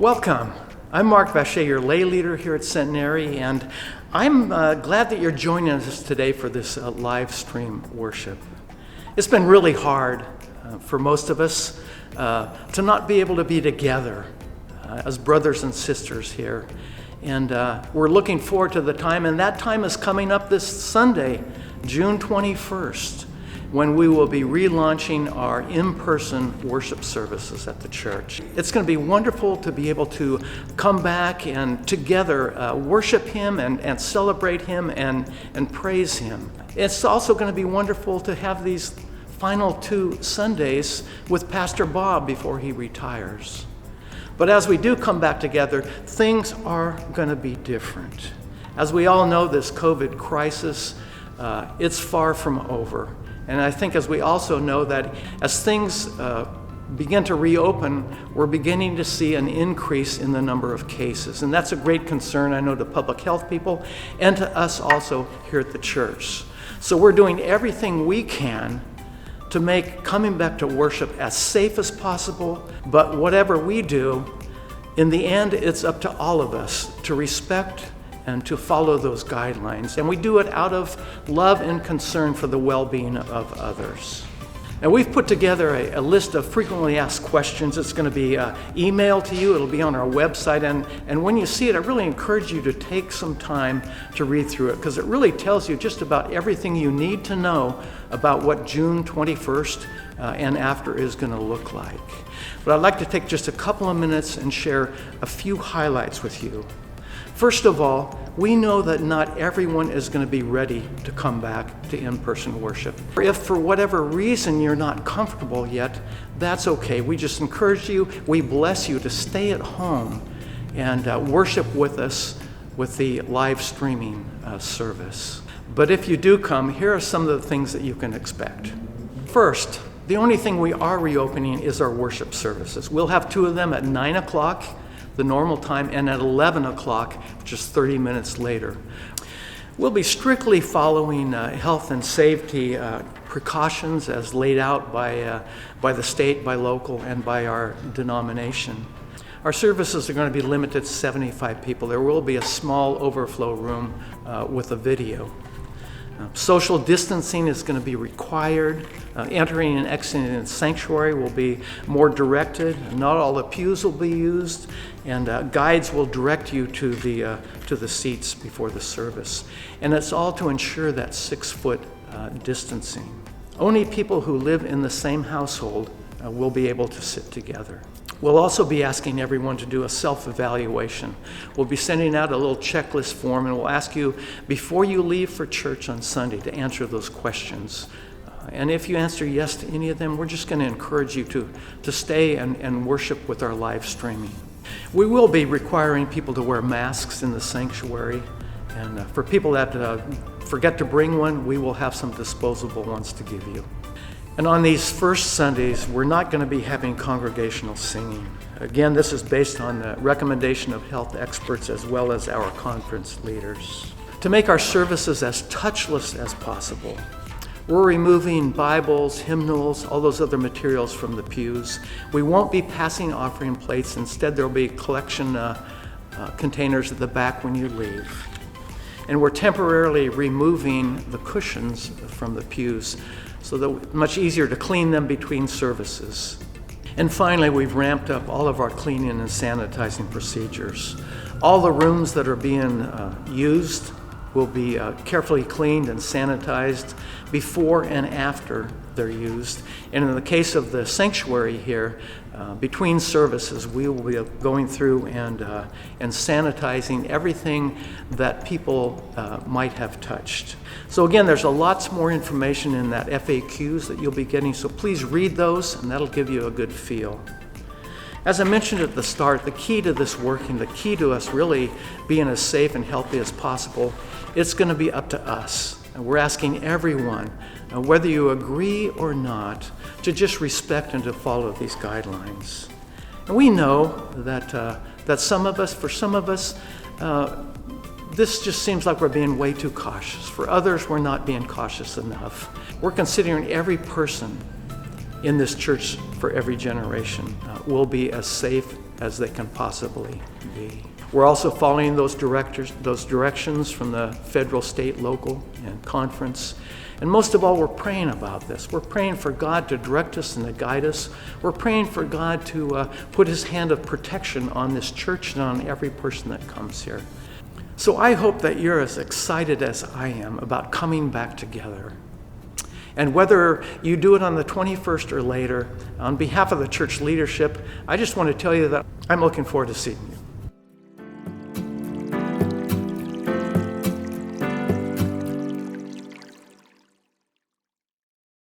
Welcome. I'm Mark Vacher, your lay leader here at Centenary, and I'm glad that you're joining us today for this live stream worship. It's been really hard for most of us to not be able to be together as brothers and sisters here. And we're looking forward to the time, and that time is coming up this Sunday, June 21st, when we will be relaunching our in-person worship services at the church. It's going to be wonderful to be able to come back and together worship Him and celebrate Him and praise Him. It's also going to be wonderful to have these final 2 Sundays with Pastor Bob before he retires. But as we do come back together, things are going to be different. As we all know, this COVID crisis, it's far from over. And I think as we also know that as things begin to reopen, we're beginning to see an increase in the number of cases. And that's a great concern, I know, to public health people and to us also here at the church. So we're doing everything we can to make coming back to worship as safe as possible. But whatever we do, in the end, it's up to all of us to respect and to follow those guidelines. And we do it out of love and concern for the well-being of others. And we've put together a list of frequently asked questions. It's going to be emailed to you. It'll be on our website. And when you see it, I really encourage you to take some time to read through it, because it really tells you just about everything you need to know about what June 21st and after is going to look like. But I'd like to take just a couple of minutes and share a few highlights with you. First of all, we know that not everyone is going to be ready to come back to in-person worship. If for whatever reason you're not comfortable yet, that's okay. We just encourage you, we bless you to stay at home and worship with us with the live streaming service. But if you do come, here are some of the things that you can expect. First, the only thing we are reopening is our worship services. We'll have 2 of them at 9 o'clock. The normal time, and at 11 o'clock, which is 30 minutes later. We'll be strictly following health and safety precautions as laid out by the state, by local, and by our denomination. Our services are going to be limited to 75 people. There will be a small overflow room with a video. Social distancing is going to be required. Entering and exiting the sanctuary will be more directed. Not all the pews will be used, and guides will direct you to the seats before the service. And it's all to ensure that 6-foot distancing. Only people who live in the same household will be able to sit together. We'll also be asking everyone to do a self-evaluation. We'll be sending out a little checklist form, and we'll ask you before you leave for church on Sunday to answer those questions. And if you answer yes to any of them, we're just going to encourage you to stay and worship with our live streaming. We will be requiring people to wear masks in the sanctuary. And for people that forget to bring one, we will have some disposable ones to give you. And on these first Sundays, we're not going to be having congregational singing. Again, this is based on the recommendation of health experts as well as our conference leaders. To make our services as touchless as possible, we're removing Bibles, hymnals, all those other materials from the pews. We won't be passing offering plates. Instead, there'll be collection containers at the back when you leave. And we're temporarily removing the cushions from the pews so that it's much easier to clean them between services. And finally, we've ramped up all of our cleaning and sanitizing procedures. All the rooms that are being used will be carefully cleaned and sanitized before and after they're used. And in the case of the sanctuary here, between services, we will be going through and sanitizing everything that people might have touched. So again, there's lots more information in that FAQs that you'll be getting, so please read those, and that'll give you a good feel. As I mentioned at the start, the key to this working, the key to us really being as safe and healthy as possible, it's going to be up to us. And we're asking everyone, whether you agree or not, to just respect and to follow these guidelines. And we know that for some of us, this just seems like we're being way too cautious. For others, we're not being cautious enough. We're considering every person in this church for every generation will be as safe as they can possibly be. We're also following those directions from the federal, state, local, and conference. And most of all, we're praying about this. We're praying for God to direct us and to guide us. We're praying for God to put his hand of protection on this church and on every person that comes here. So I hope that you're as excited as I am about coming back together. And whether you do it on the 21st or later, on behalf of the church leadership, I just want to tell you that I'm looking forward to seeing you.